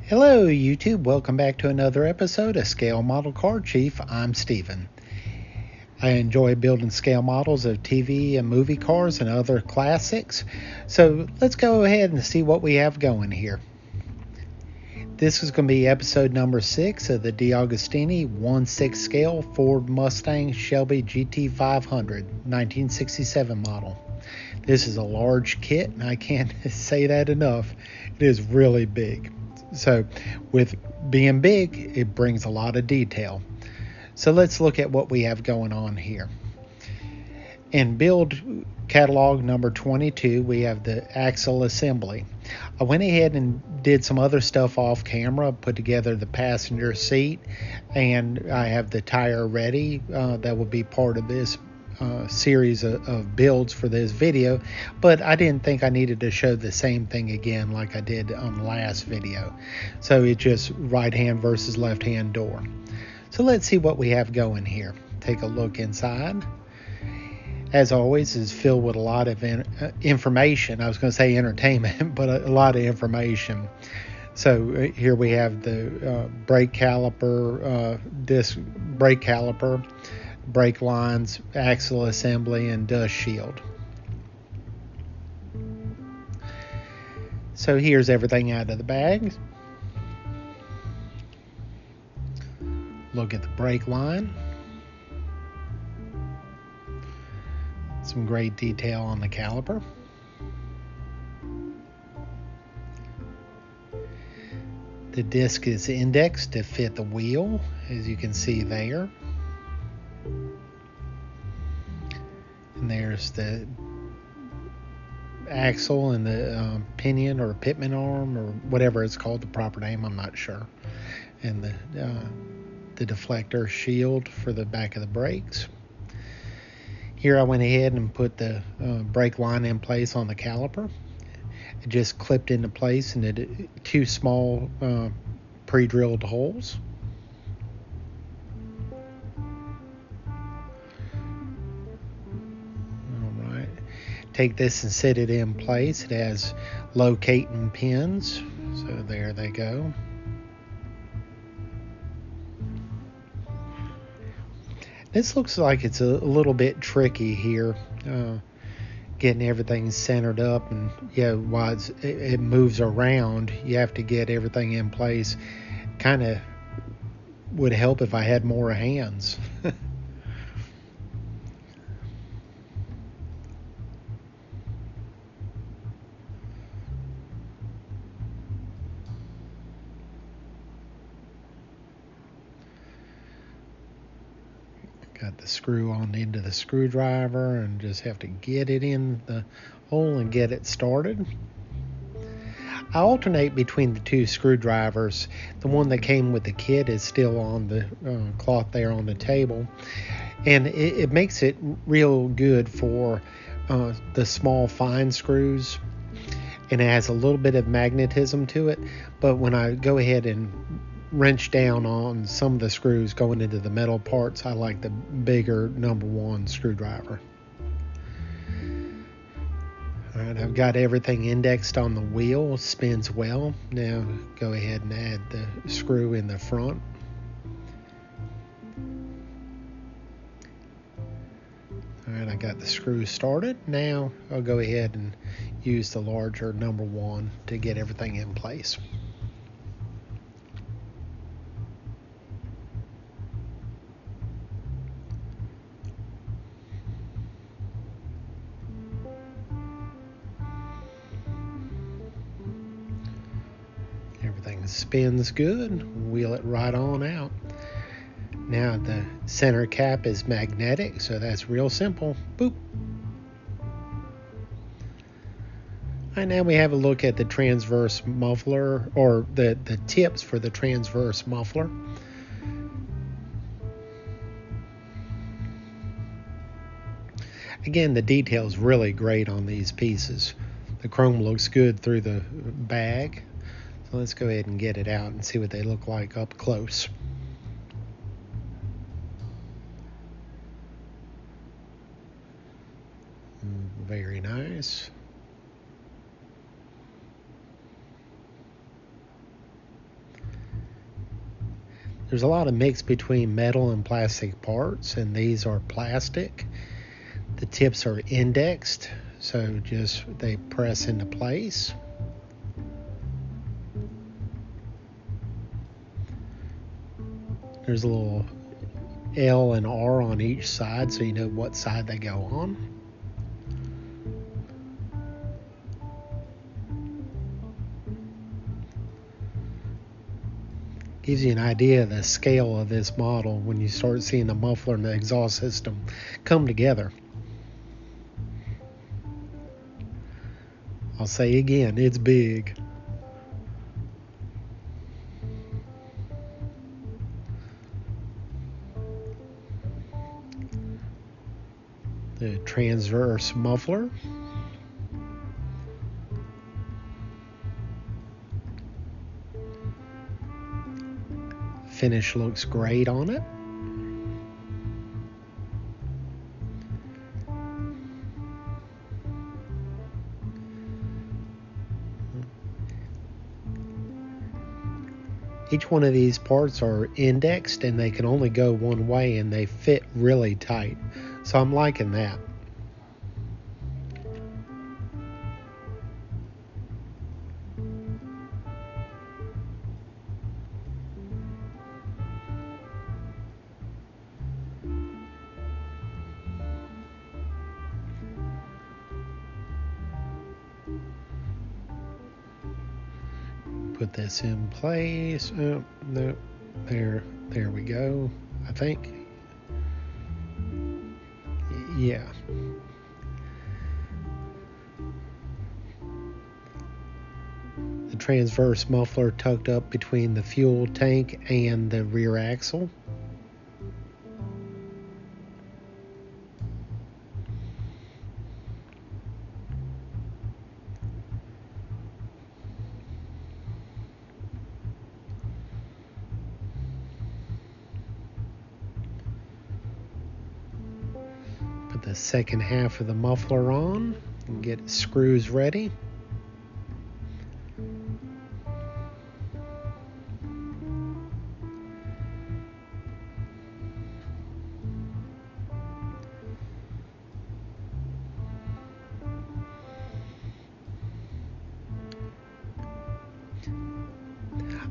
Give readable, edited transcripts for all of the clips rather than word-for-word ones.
Hello YouTube, welcome back to another episode of Scale Model Car Chief. I'm Steven. I enjoy building scale models of TV and movie cars and other classics. So let's go ahead and see what we have going here. This is going to be episode number 6 of the DeAgostini 1/6 scale Ford Mustang Shelby GT500 1967 model. This is a large kit and I can't say that enough. It is really big. So with being big, it brings a lot of detail. So let's look at what we have going on here. In build catalog number 22, we have the axle assembly. I went ahead and did some other stuff off camera, put together the passenger seat, and I have the tire ready. That will be part of this series of builds for this video, but I didn't think I needed to show the same thing again like I did on the last video. So it's just right hand versus left hand door. So let's see what we have going here. Take a look inside. As always, is filled with a lot of information. I was going to say entertainment, but a lot of information. So here we have the brake caliper, disc brake caliper, brake lines, axle assembly, and dust shield. So here's everything out of the bag. Look at the brake line. Some great detail on the caliper. The disc is indexed to fit the wheel, as you can see there. And there's the axle and the pinion or pitman arm or whatever it's called, the proper name, I'm not sure. And the deflector shield for the back of the brakes. Here I went ahead and put the brake line in place on the caliper. It just clipped into place into two small pre-drilled holes. Alright, take this and set it in place. It has locating pins, so there they go. This looks like it's a little bit tricky here, getting everything centered up, and while it moves around, you have to get everything in place. Kind of would help if I had more hands. Got the screw on the end of the screwdriver and just have to get it in the hole and get it started. I alternate between the two screwdrivers. The one that came with the kit is still on the cloth there on the table, and it makes it real good for the small fine screws, and it has a little bit of magnetism to it. But when I go ahead and wrench down on some of the screws going into the metal parts, I like the bigger number 1 screwdriver. Alright, I've got everything indexed on the wheel, spins well. Now go ahead and add the screw in the front. Alright, I got the screw started. Now I'll go ahead and use the larger number 1 to get everything in place. Everything spins good, wheel it right on out. Now the center cap is magnetic, so that's real simple. Boop. Alright, now we have a look at the transverse muffler, or the tips for the transverse muffler. Again, the detail is really great on these pieces. The chrome looks good through the bag. So let's go ahead and get it out and see what they look like up close. Very nice. There's a lot of mix between metal and plastic parts, and these are plastic. The tips are indexed, so just they press into place. There's a little L and R on each side, so you know what side they go on. Gives you an idea of the scale of this model when you start seeing the muffler and the exhaust system come together. I'll say again, it's big. The transverse muffler. Finish looks great on it. Each one of these parts are indexed and they can only go one way and they fit really tight. So I'm liking that. Put this in place. Oh, no, there we go. I think. Yeah. The transverse muffler tucked up between the fuel tank and the rear axle. Put the second half of the muffler on and get screws ready.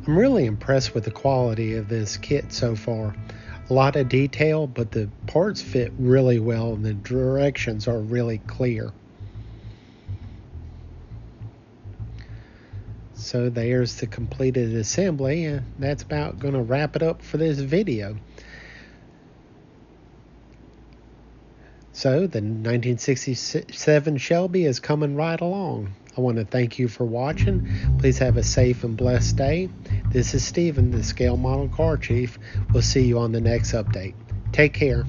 I'm really impressed with the quality of this kit so far. A lot of detail, but the parts fit really well and the directions are really clear. So there's the completed assembly, and that's about going to wrap it up for this video. So the 1967 Shelby is coming right along. I want to thank you for watching. Please have a safe and blessed day. This is Stephen, the Scale Model Car Chief. We'll see you on the next update. Take care.